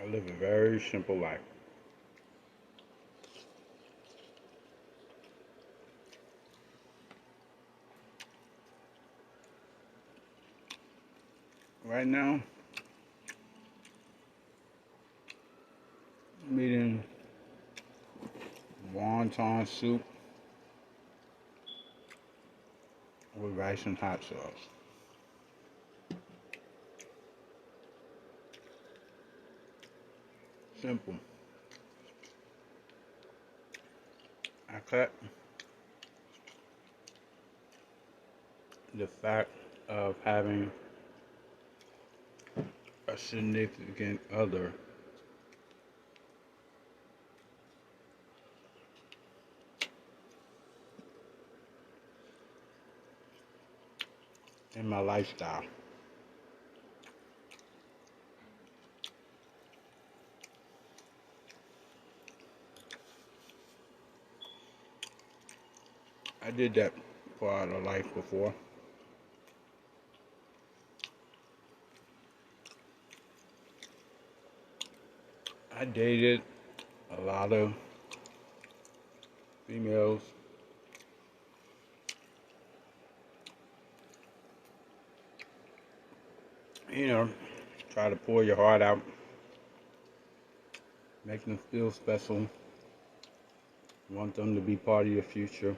I live a very simple life. Right now, I'm eating wonton soup with rice and hot sauce. Simple. I cut the fact of having a significant other in my lifestyle. I did that part of life before. I dated a lot of females, you know, try to pour your heart out, make them feel special, want them to be part of your future.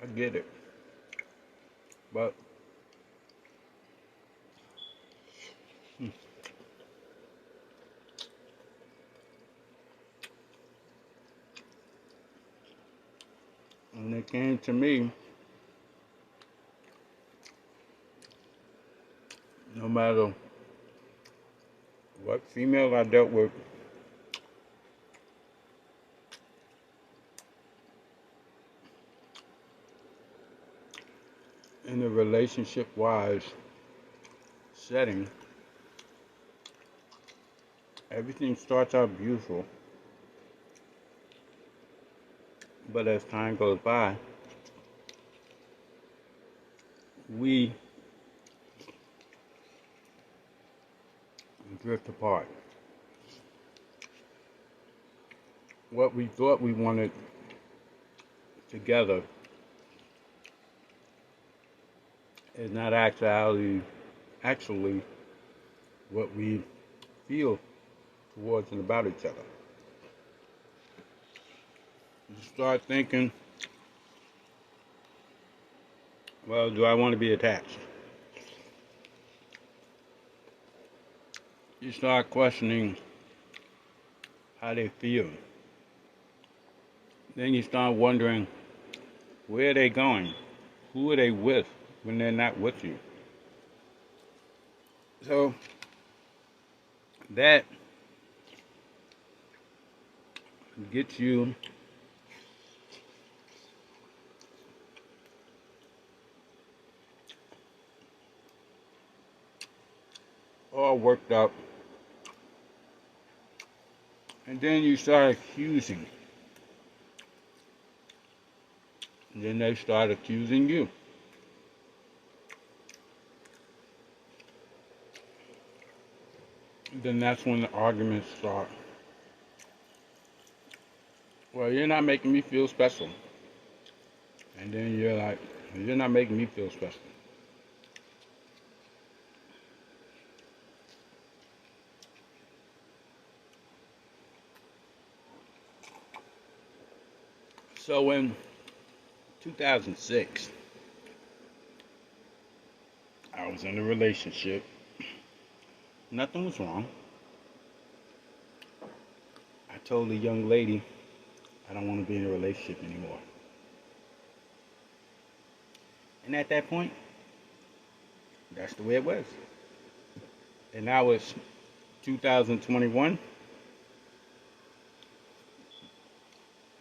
I get it. But when it came to me, no matter what female I dealt with, in a relationship wise setting, everything starts out beautiful. But as time goes by, we drift apart. What we thought we wanted together is not actually what we feel towards and about each other. You start thinking, well, do I want to be attached? You start questioning how they feel. Then you start wondering, where are they going? Who are they with when they're not with you? So that gets you all worked up. And then you start accusing. And then they start accusing you. And then that's when the arguments start. Well, you're not making me feel special. And then you're like, you're not making me feel special. So in 2006, I was in a relationship. Nothing was wrong. I told the young lady, I don't want to be in a relationship anymore. And at that point, that's the way it was. And now it's 2021.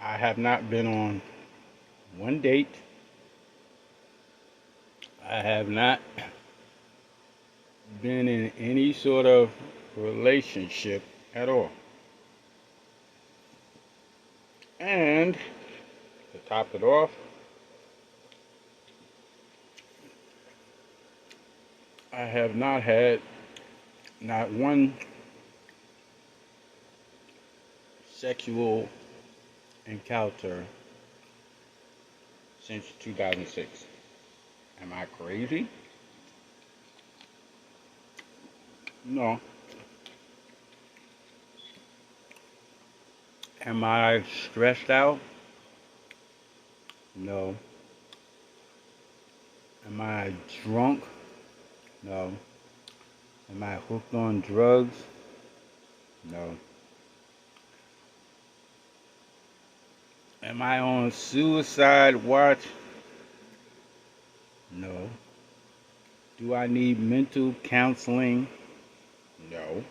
I have not been on one date. I have not been in any sort of relationship at all. And to top it off, I have not had not one sexual encounter since 2006. Am I crazy? No. Am I stressed out? No. Am I drunk? No. Am I hooked on drugs? No. Am I on suicide watch? No. Do I need mental counseling? No.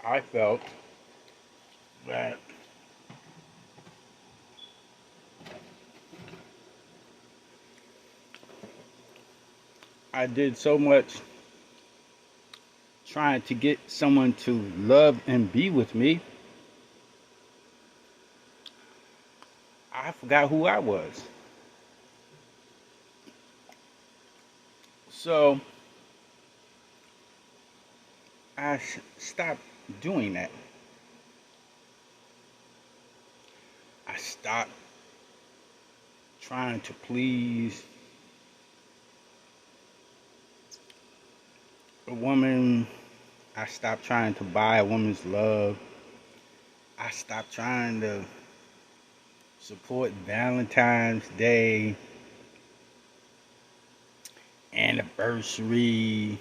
I felt that I did so much trying to get someone to love and be with me, I forgot who I was. So I stopped doing that. I stopped trying to please a woman. I stopped trying to buy a woman's love. I stopped trying to support Valentine's Day, anniversary,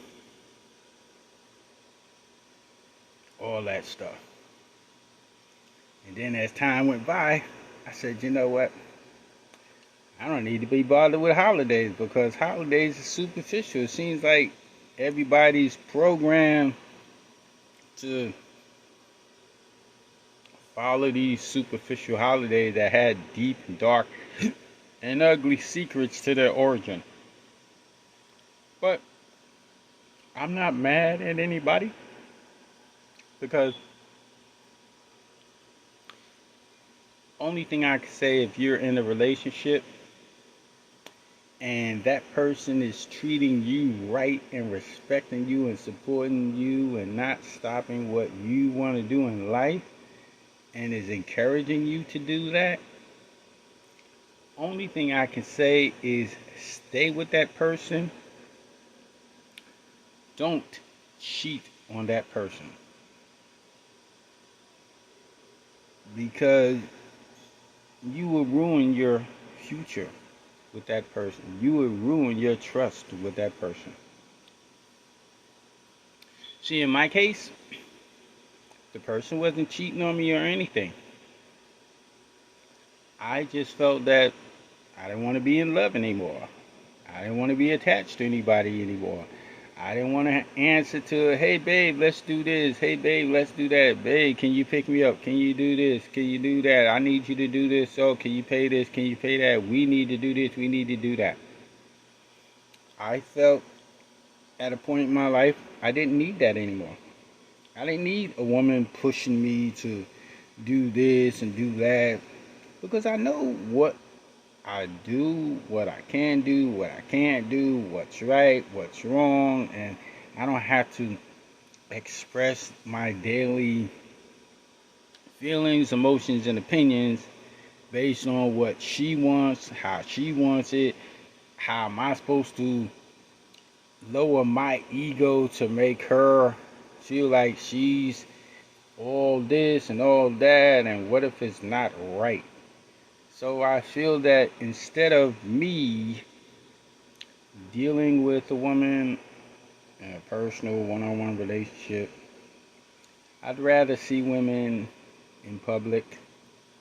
all that stuff. And then as time went by, I said, you know what? I don't need to be bothered with holidays because holidays are superficial. It seems like everybody's programmed to follow these superficial holidays that had deep, dark, and ugly secrets to their origin. But I'm not mad at anybody because only thing I can say, if you're in a relationship and that person is treating you right and respecting you and supporting you and not stopping what you want to do in life and is encouraging you to do that, only thing I can say is stay with that person. Don't cheat on that person because you will ruin your future with that person. You will ruin your trust with that person. See, in my case, the person wasn't cheating on me or anything. I just felt that I didn't want to be in love anymore. I didn't want to be attached to anybody anymore. I didn't want to answer to, hey babe, let's do this. Hey babe, let's do that. Babe, can you pick me up? Can you do this? Can you do that? I need you to do this. So can you pay this? Can you pay that? We need to do this. We need to do that. I felt at a point in my life I didn't need that anymore. I didn't need a woman pushing me to do this and do that because I know what I do, what I can do, what I can't do, what's right, what's wrong, and I don't have to express my daily feelings, emotions, and opinions based on what she wants, how she wants it. How am I supposed to lower my ego to make her feel like she's all this and all that, and what if it's not right? So I feel that instead of me dealing with a woman in a personal one-on-one relationship, I'd rather see women in public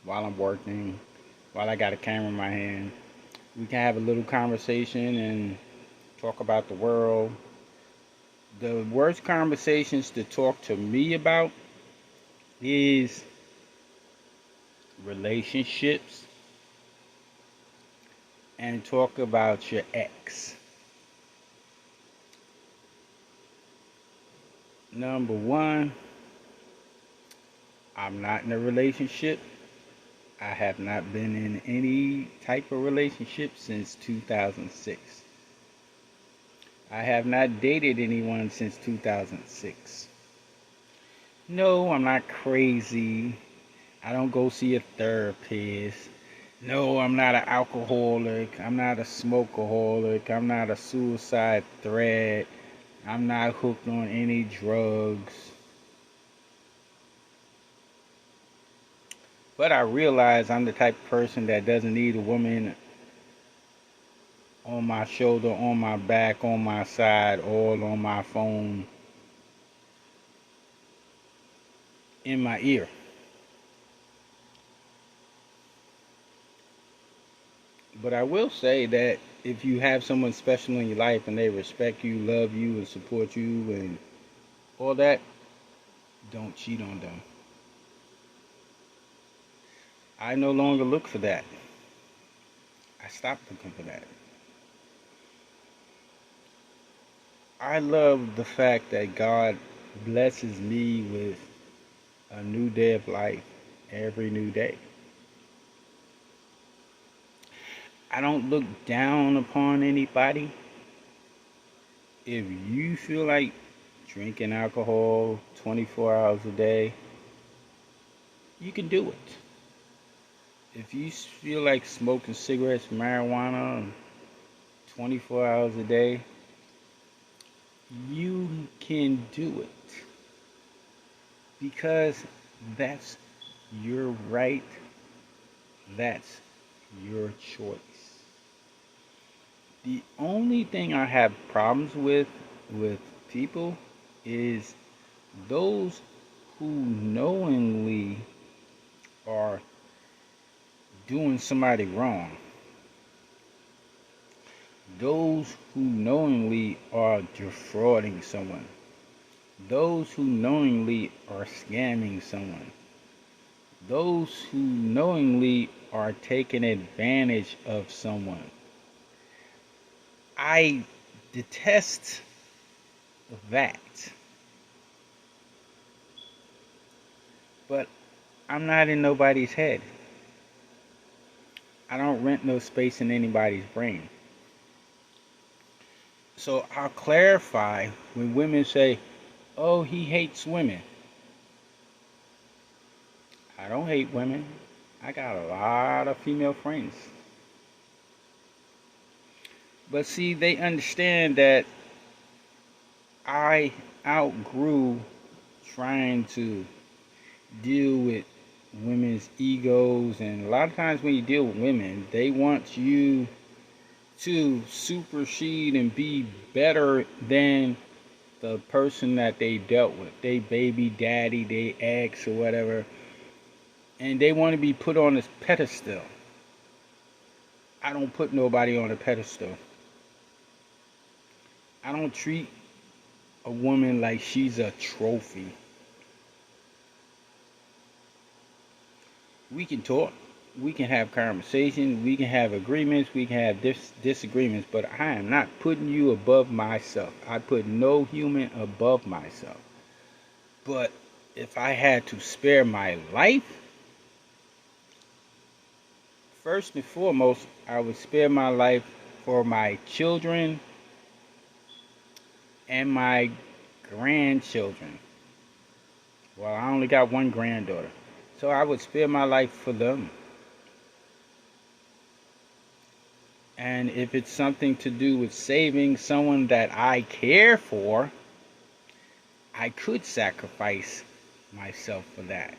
while I'm working, while I got a camera in my hand. We can have a little conversation and talk about the world. The worst conversations to talk to me about is relationships and talk about your ex. Number one, I'm not in a relationship. I have not been in any type of relationship since 2006. I have not dated anyone since 2006. No, I'm not crazy. I don't go see a therapist. No, I'm not an alcoholic. I'm not a smokeaholic. I'm not a suicide threat. I'm not hooked on any drugs. But I realize I'm the type of person that doesn't need a woman on my shoulder, on my back, on my side, or on my phone, in my ear. But I will say that if you have someone special in your life and they respect you, love you, and support you, and all that, don't cheat on them. I no longer look for that. I stopped looking for that. I love the fact that God blesses me with a new day of life every new day. I don't look down upon anybody. If you feel like drinking alcohol 24 hours a day, you can do it. If you feel like smoking cigarettes, marijuana 24 hours a day, you can do it. Because that's your right. That's your choice. The only thing I have problems with people is those who knowingly are doing somebody wrong. Those who knowingly are defrauding someone. Those who knowingly are scamming someone. Those who knowingly are taking advantage of someone. I detest that. But I'm not in nobody's head. I don't rent no space in anybody's brain. So I'll clarify when women say, oh, he hates women. I don't hate women. I got a lot of female friends. But see, they understand that I outgrew trying to deal with women's egos. And a lot of times when you deal with women, they want you to supersede and be better than the person that they dealt with, they baby daddy, they ex or whatever, and they want to be put on this pedestal. I don't put nobody on a pedestal. I don't treat a woman like she's a trophy. We can talk, we can have conversations, we can have agreements, we can have disagreements, but I am not putting you above myself. I put no human above myself. But if I had to spare my life, first and foremost, I would spare my life for my children and my grandchildren. Well, I only got one granddaughter. So I would spare my life for them. And if it's something to do with saving someone that I care for, I could sacrifice myself for that.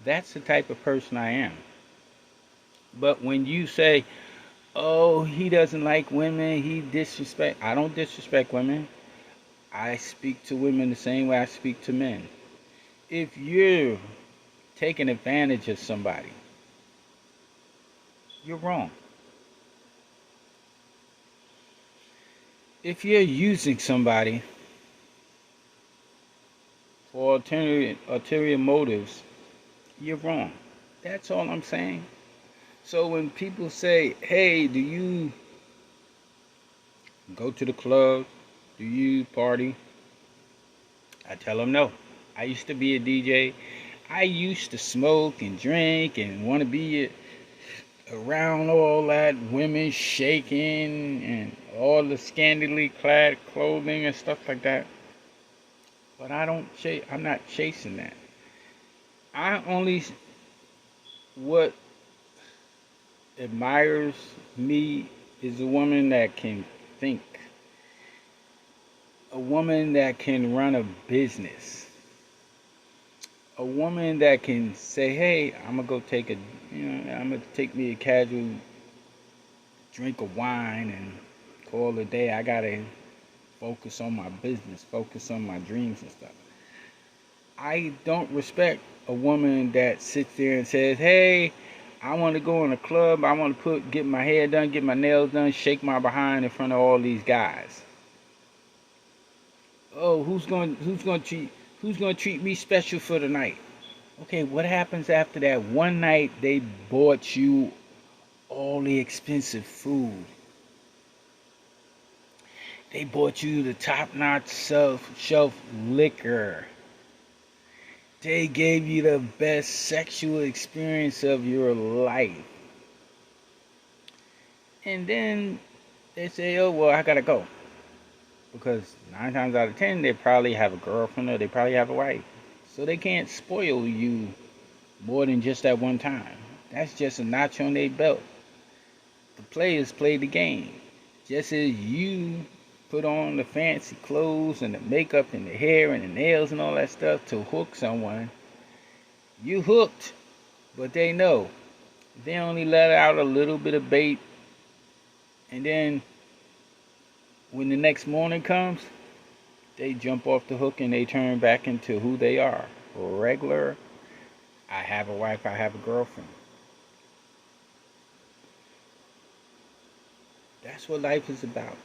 That's the type of person I am. But when you say, oh, he doesn't like women, I don't disrespect women. I speak to women the same way I speak to men. If you're taking advantage of somebody, you're wrong. If you're using somebody for ulterior motives, you're wrong. That's all I'm saying. So when people say, hey, do you go to the club? Do you party? I tell them no. I used to be a DJ. I used to smoke and drink and want to be around all that women shaking and all the scantily clad clothing and stuff like that. But I don't chase. I'm not chasing that. I only what admires me is a woman that can think, a woman that can run a business, a woman that can say, "Hey, I'm gonna go take a, I'm gonna take me a casual drink of wine and call it a day. I gotta focus on my business, focus on my dreams and stuff." I don't respect a woman that sits there and says, "Hey, I want to go in a club. I want to get my hair done, get my nails done, shake my behind in front of all these guys. Oh, who's going to treat me special for the night?" Okay, what happens after that one night they bought you all the expensive food? They bought you the top-notch shelf liquor. They gave you the best sexual experience of your life. And then they say, "Oh, well, I gotta go." Because 9 times out of 10, they probably have a girlfriend or they probably have a wife. So they can't spoil you more than just that one time. That's just a notch on their belt. The players play the game. Just as you put on the fancy clothes and the makeup and the hair and the nails and all that stuff to hook someone, you hooked, but they know. They only let out a little bit of bait, and then when the next morning comes, they jump off the hook and they turn back into who they are. Regular, I have a wife, I have a girlfriend. That's what life is about.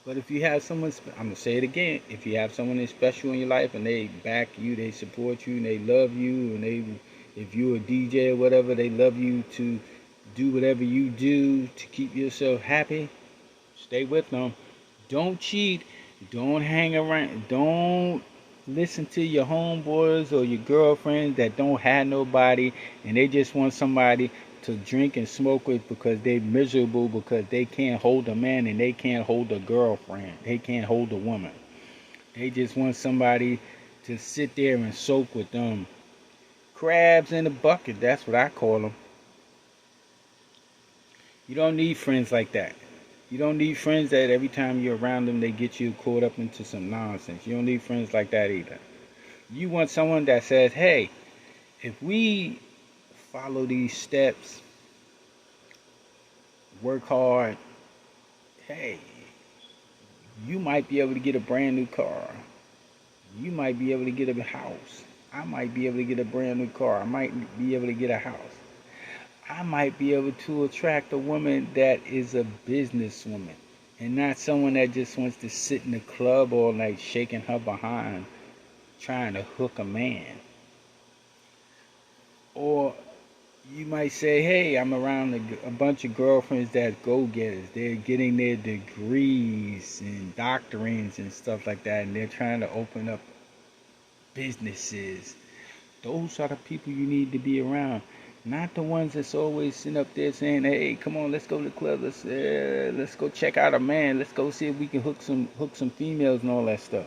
But if you have someone, I'm going to say it again, if you have someone that's special in your life and they back you, they support you, and they love you, and if you're a DJ or whatever, they love you to do whatever you do to keep yourself happy, stay with them. Don't cheat. Don't hang around. Don't listen to your homeboys or your girlfriends that don't have nobody and they just want somebody to drink and smoke with because they're miserable because they can't hold a man and they can't hold a girlfriend. They can't hold a woman. They just want somebody to sit there and soak with them. Crabs in a bucket, that's what I call them. You don't need friends like that. You don't need friends that every time you're around them, they get you caught up into some nonsense. You don't need friends like that either. You want someone that says, "Hey, if we follow these steps, work hard, hey, you might be able to get a brand new car. You might be able to get a house. I might be able to get a brand new car. I might be able to get a house. I might be able to attract a woman that is a businesswoman and not someone that just wants to sit in the club all night shaking her behind trying to hook a man." Or you might say, "Hey, I'm around a bunch of girlfriends that go-getters. They're getting their degrees and doctorates and stuff like that, and they're trying to open up businesses." Those are the people you need to be around. Not the ones that's always sitting up there saying, "Hey, come on, let's go to the club. Let's go check out a man. Let's go see if we can hook some females and all that stuff."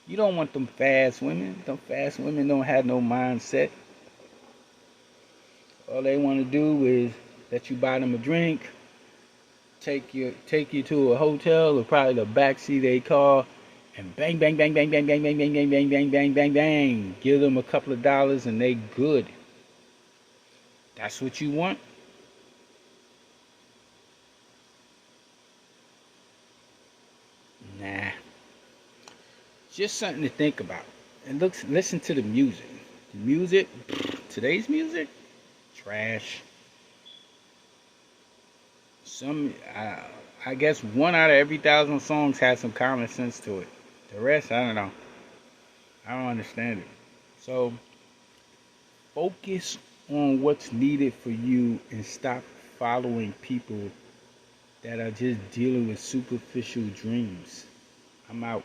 You don't want them fast women. Them fast women don't have no mindset. All they want to do is let you buy them a drink, take you to a hotel or probably the backseat of a car, and bang bang bang bang bang bang bang bang bang bang bang bang bang bang. Give them a couple of dollars and they good. That's what you want? Nah. Just something to think about. And listen to the music. Music, today's music, trash. I guess 1 out of every 1,000 songs has some common sense to it. The rest, I don't know. I don't understand it. So focus on what's needed for you and stop following people that are just dealing with superficial dreams. I'm out.